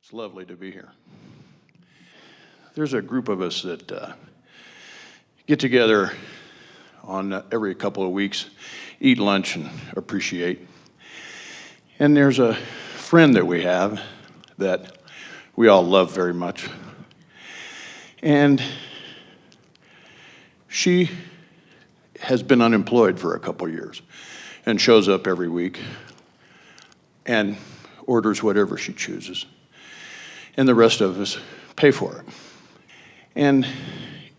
It's lovely to be here. There's a group of us that get together on every couple of weeks, eat lunch and appreciate. And there's a friend that we have that we all love very much. And she has been unemployed for a couple years and shows up every week and orders whatever she chooses. And the rest of us pay for it. And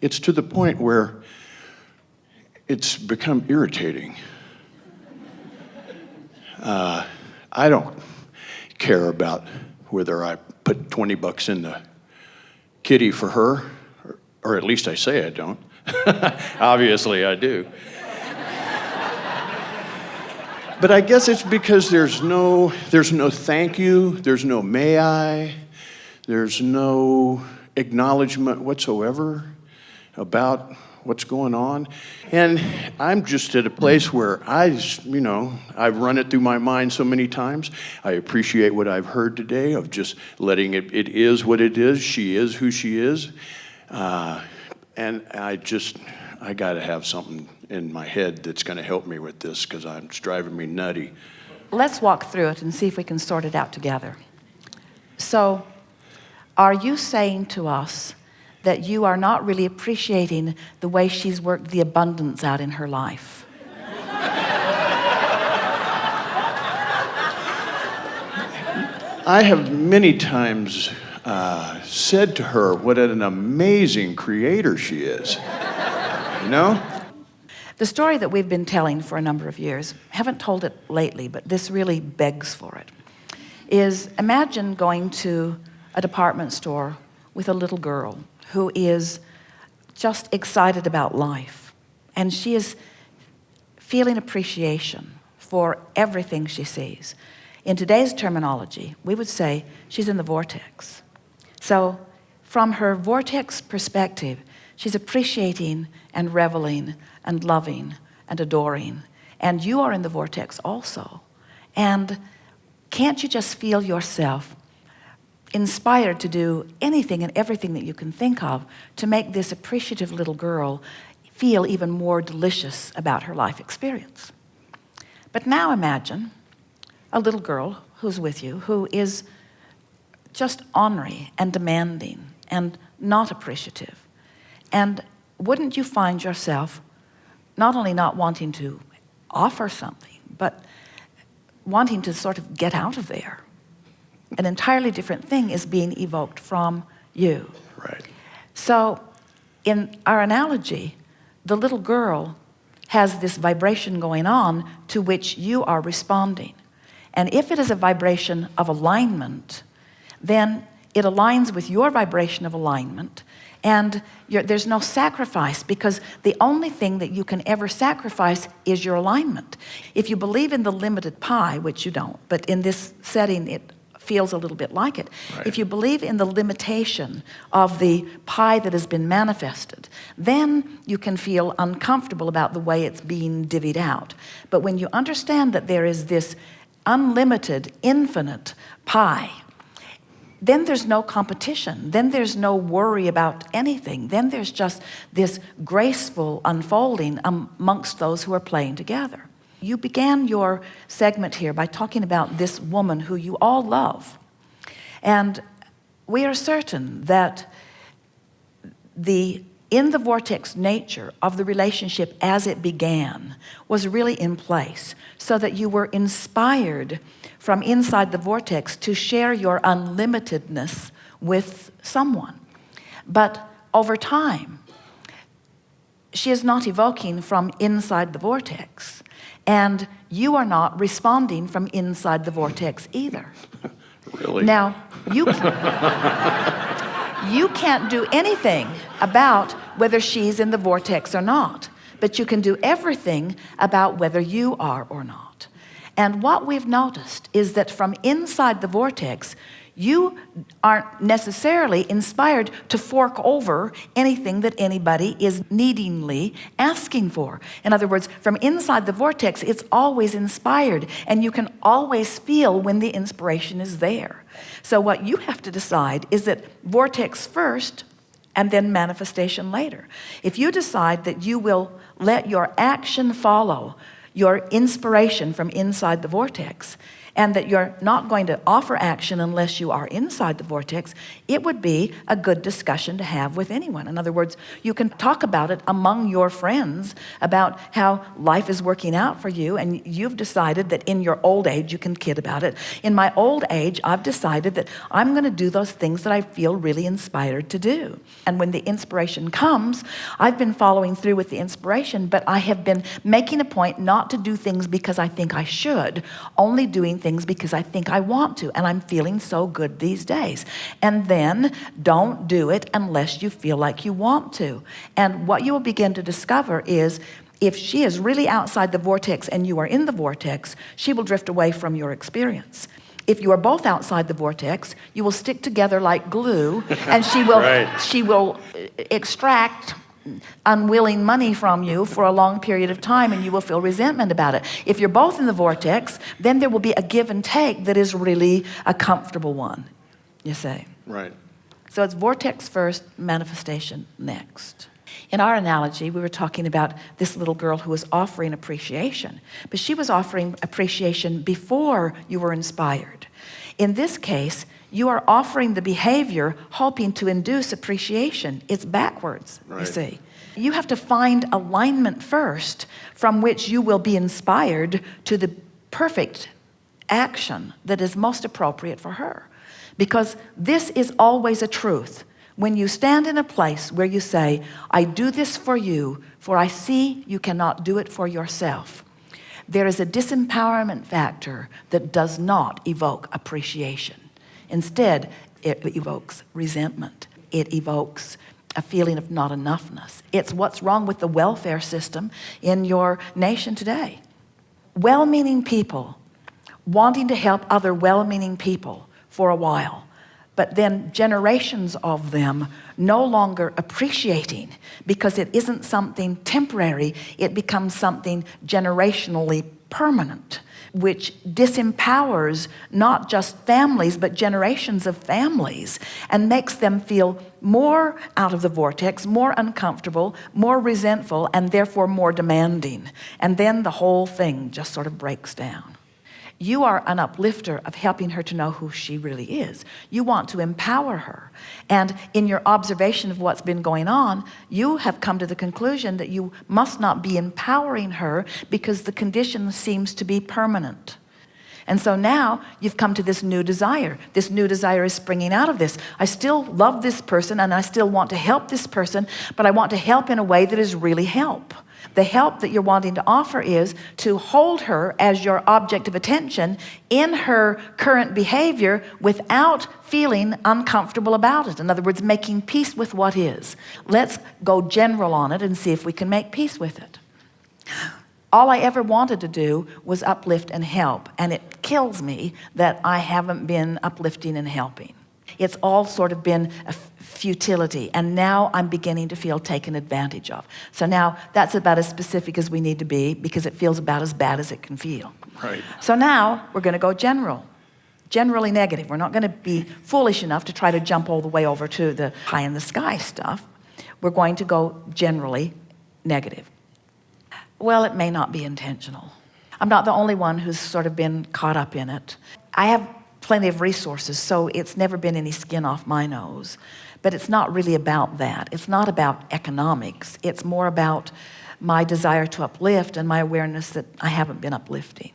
it's to the point where it's become irritating. I don't care about whether I put 20 bucks in the kitty for her, or at least I say I don't. Obviously I do. But I guess it's because there's no thank you, there's no may I, there's no acknowledgement whatsoever about what's going on. And I'm just at a place where I've run it through my mind so many times. I appreciate what I've heard today of just letting it is what it is. She is who she is. And I gotta have something in my head that's gonna help me with this because it's driving me nutty. Let's walk through it and see if we can sort it out together. So, are you saying to us that you are not really appreciating the way she's worked the abundance out in her life? I have many times said to her what an amazing creator she is, you know? The story that we've been telling for a number of years, haven't told it lately, but this really begs for it, is imagine going to a department store with a little girl who is just excited about life, and she is feeling appreciation for everything she sees. In today's terminology, we would say she's in the vortex. So from her vortex perspective, she's appreciating and reveling and loving and adoring. And you are in the vortex also. And can't you just feel yourself inspired to do anything and everything that you can think of to make this appreciative little girl feel even more delicious about her life experience? But now imagine a little girl who's with you who is just ornery and demanding and not appreciative. And wouldn't you find yourself not only not wanting to offer something, but wanting to sort of get out of there? An entirely different thing is being evoked from you. Right. So in our analogy, the little girl has this vibration going on to which you are responding. And if it is a vibration of alignment, then it aligns with your vibration of alignment, and there's no sacrifice, because the only thing that you can ever sacrifice is your alignment. If you believe in the limited pie, which you don't, but in this setting it feels a little bit like it. Right. If you believe in the limitation of the pie that has been manifested, then you can feel uncomfortable about the way it's being divvied out. But when you understand that there is this unlimited, infinite pie, then there's no competition. Then there's no worry about anything. Then there's just this graceful unfolding amongst those who are playing together. You began your segment here by talking about this woman who you all love. And we are certain that in the vortex nature of the relationship as it began was really in place, so that you were inspired from inside the vortex to share your unlimitedness with someone. But over time, she is not evoking from inside the vortex, and you are not responding from inside the vortex either. Really? Now, you can't do anything about whether she's in the vortex or not, but you can do everything about whether you are or not. And what we've noticed is that from inside the vortex, you aren't necessarily inspired to fork over anything that anybody is needingly asking for. In other words, from inside the vortex, it's always inspired, and you can always feel when the inspiration is there. So what you have to decide is that vortex first and then manifestation later. If you decide that you will let your action follow your inspiration from inside the vortex, and that you're not going to offer action unless you are inside the vortex, it would be a good discussion to have with anyone. In other words, you can talk about it among your friends about how life is working out for you, and you've decided that in your old age you can kid about it. In my old age, I've decided that I'm going to do those things that I feel really inspired to do. And when the inspiration comes, I've been following through with the inspiration, but I have been making a point not to do things because I think I should, only doing things because I think I want to, and I'm feeling so good these days. And then don't do it unless you feel like you want to. And what you will begin to discover is, if she is really outside the vortex and you are in the vortex, she will drift away from your experience. If you are both outside the vortex, you will stick together like glue, and she will, Right. she will extract unwilling money from you for a long period of time, and you will feel resentment about it. If you're both in the vortex, then there will be a give and take that is really a comfortable one, you say. Right. So it's vortex first, manifestation next. In our analogy, we were talking about this little girl who was offering appreciation, but she was offering appreciation before you were inspired. In this case, you are offering the behavior hoping to induce appreciation. It's backwards, Right. you see. You have to find alignment first from which you will be inspired to the perfect action that is most appropriate for her. Because this is always a truth. When you stand in a place where you say, I do this for you, for I see you cannot do it for yourself, there is a disempowerment factor that does not evoke appreciation. Instead, it evokes resentment. It evokes a feeling of not enoughness. It's what's wrong with the welfare system in your nation today. Well-meaning people wanting to help other well-meaning people for a while, but then generations of them no longer appreciating, because it isn't something temporary, it becomes something generationally permanent, which disempowers not just families but generations of families, and makes them feel more out of the vortex, more uncomfortable, more resentful, and therefore more demanding. And then the whole thing just sort of breaks down. You are an uplifter of helping her to know who she really is. You want to empower her. And in your observation of what's been going on, you have come to the conclusion that you must not be empowering her because the condition seems to be permanent. And so now you've come to this new desire. This new desire is springing out of this. I still love this person and I still want to help this person, but I want to help in a way that is really help. The help that you're wanting to offer is to hold her as your object of attention in her current behavior without feeling uncomfortable about it. In other words, making peace with what is. Let's go general on it and see if we can make peace with it. All I ever wanted to do was uplift and help, and it kills me that I haven't been uplifting and helping. It's all sort of been a futility, and now I'm beginning to feel taken advantage of. So now that's about as specific as we need to be, because it feels about as bad as it can feel. Right. So now we're going to go generally negative. We're not going to be foolish enough to try to jump all the way over to the high in the sky stuff. We're going to go generally negative. Well, it may not be intentional. I'm not the only one who's sort of been caught up in it. I have plenty of resources, so it's never been any skin off my nose. But it's not really about that. It's not about economics. It's more about my desire to uplift and my awareness that I haven't been uplifting.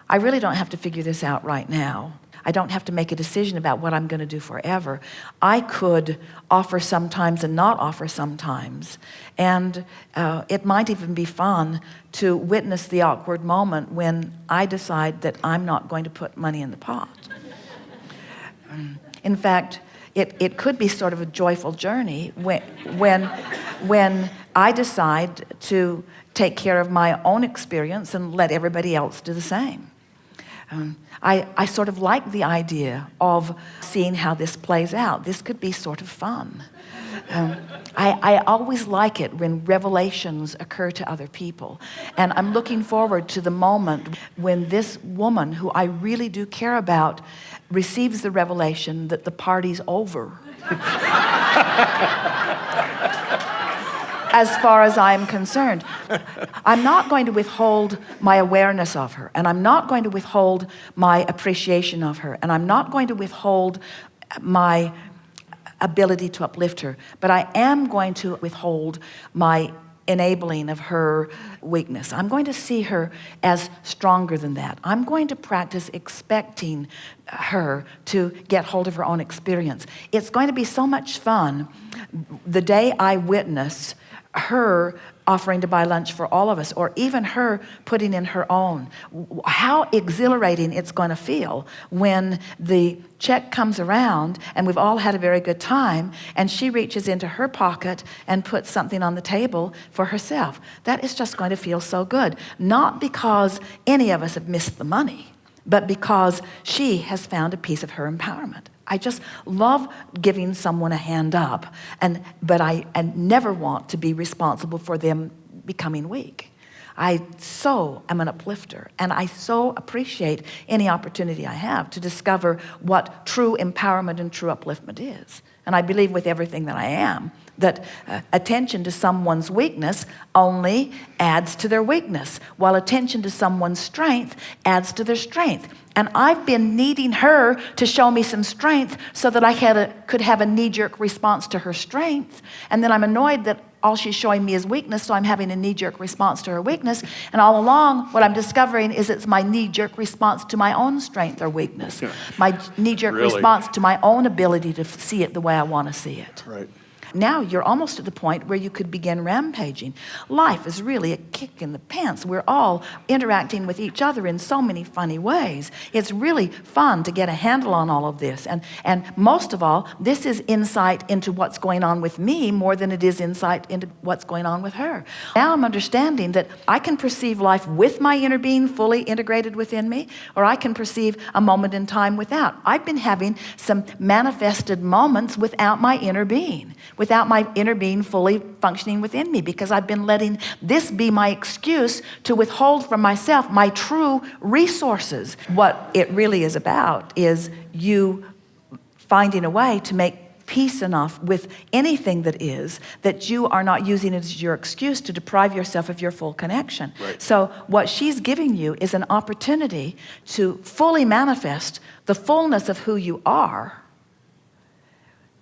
I really don't have to figure this out right now. I don't have to make a decision about what I'm going to do forever. I could offer sometimes and not offer sometimes. And it might even be fun to witness the awkward moment when I decide that I'm not going to put money in the pot. In fact, it could be sort of a joyful journey when I decide to take care of my own experience and let everybody else do the same. I sort of like the idea of seeing how this plays out. This could be sort of fun. I always like it when revelations occur to other people. And I'm looking forward to the moment when this woman, who I really do care about, receives the revelation that the party's over. As far as I'm concerned, I'm not going to withhold my awareness of her, and I'm not going to withhold my appreciation of her, and I'm not going to withhold my ability to uplift her, but I am going to withhold my enabling of her weakness. I'm going to see her as stronger than that. I'm going to practice expecting her to get hold of her own experience. It's going to be so much fun the day I witness her offering to buy lunch for all of us, or even her putting in her own. How exhilarating it's going to feel when the check comes around and we've all had a very good time and she reaches into her pocket and puts something on the table for herself. That is just going to feel so good. Not because any of us have missed the money, but because she has found a piece of her empowerment. I just love giving someone a hand up, but I never want to be responsible for them becoming weak. I so am an uplifter, and I so appreciate any opportunity I have to discover what true empowerment and true upliftment is. And I believe with everything that I am, that attention to someone's weakness only adds to their weakness, while attention to someone's strength adds to their strength. And I've been needing her to show me some strength so that I could have a knee-jerk response to her strength. And then I'm annoyed that all she's showing me is weakness, so I'm having a knee-jerk response to her weakness. And all along, what I'm discovering is it's my knee-jerk response to my own strength or weakness. My knee-jerk response to my own ability to see it the way I want to see it. Right. Now you're almost at the point where you could begin rampaging. Life is really a kick in the pants. We're all interacting with each other in so many funny ways. It's really fun to get a handle on all of this. And most of all, this is insight into what's going on with me more than it is insight into what's going on with her. Now I'm understanding that I can perceive life with my inner being fully integrated within me, or I can perceive a moment in time without. I've been having some manifested moments without my inner being, without my inner being fully functioning within me, because I've been letting this be my excuse to withhold from myself my true resources. What it really is about is you finding a way to make peace enough with anything that is, that you are not using it as your excuse to deprive yourself of your full connection. Right. So what she's giving you is an opportunity to fully manifest the fullness of who you are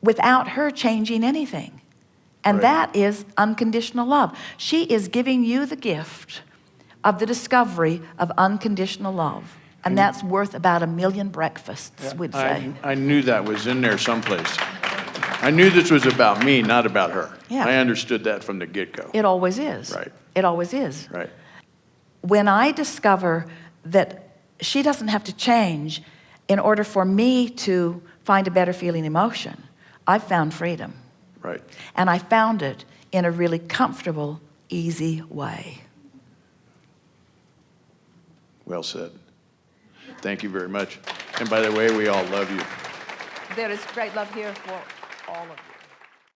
without her changing anything. And Right. that is unconditional love. She is giving you the gift of the discovery of unconditional love. And that's worth about 1 million breakfasts, we'd say. I knew that was in there someplace. I knew this was about me, not about her. Yeah. I understood that from the get-go. It always is. Right. It always is. Right. When I discover that she doesn't have to change in order for me to find a better feeling emotion, I've found freedom. Right. And I found it in a really comfortable, easy way. Well said. Thank you very much. And by the way, we all love you. There is great love here for all of you.